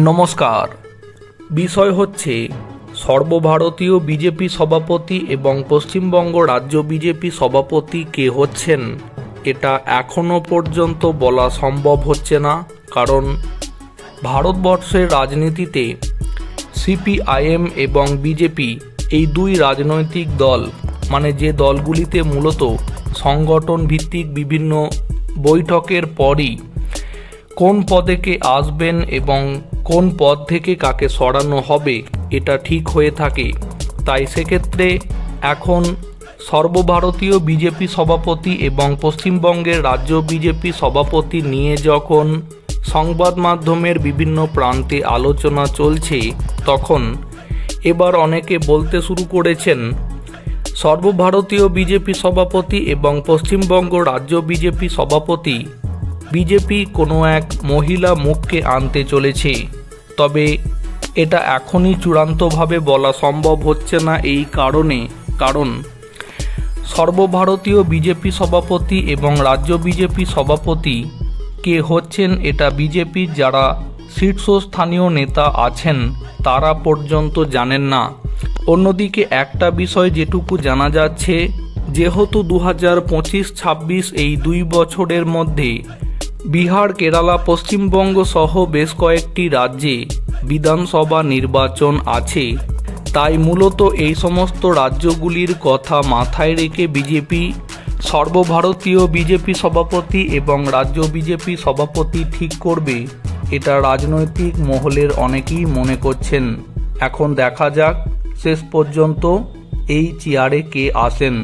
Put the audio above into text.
নমস্কার। বিষয় হচ্ছে সর্বভারতীয় বিজেপি সভাপতি এবং পশ্চিমবঙ্গ রাজ্য বিজেপি সভাপতি কে হচ্ছেন এটা এখনো পর্যন্ত বলা সম্ভব হচ্ছে না, কারণ ভারতবর্ষের রাজনীতিতে সিপিআইএম এবং বিজেপি এই দুই রাজনৈতিক দল, মানে যে দলগুলিতে মূলত সংগঠন ভিত্তিক বিভিন্ন বৈঠকের পরই কোন পদে কে আসবেন এবং কোন পদ থেকে কাকে সরানো হবে এটা ঠিক হয়ে থাকে। তাই সেক্ষেত্রে এখন সর্বভারতীয় বিজেপি সভাপতি এবং পশ্চিমবঙ্গের রাজ্য বিজেপি সভাপতি নিয়ে যখন সংবাদ মাধ্যমের বিভিন্ন প্রান্তে আলোচনা চলছে, তখন এবার অনেকে বলতে শুরু করেছেন সর্বভারতীয় বিজেপি সভাপতি এবং পশ্চিমবঙ্গ রাজ্য বিজেপি সভাপতি বিজেপি কোনো এক মহিলা মুখকে আনতে চলেছে। তবে এটা এখনই চূড়ান্তভাবে বলা সম্ভব হচ্ছে না, এই কারণ সর্বভারতীয় বিজেপি সভাপতি এবং রাজ্য বিজেপি সভাপতি কে হচ্ছেন এটা বিজেপির যারা শীর্ষস্থানীয় নেতা আছেন তারা পর্যন্ত জানেন না। অন্যদিকে একটা বিষয় যেটুকু জানা যাচ্ছে, যেহেতু 2025-26 এই 2 বছরের মধ্যে বিহার, কেরালা, পশ্চিমবঙ্গ সহ বেশ কয়েকটি রাজ্যে বিধানসভা নির্বাচন আছে, তাই মূলত এই সমস্ত রাজ্যগুলির কথা মাথায় রেখে বিজেপি সর্বভারতীয় বিজেপি সভাপতি এবং রাজ্য বিজেপি সভাপতি ঠিক করবে, এটা রাজনৈতিক মহলের অনেকেই মনে করছেন। এখন দেখা যাক শেষ পর্যন্ত এই চেয়ারে কে আসেন।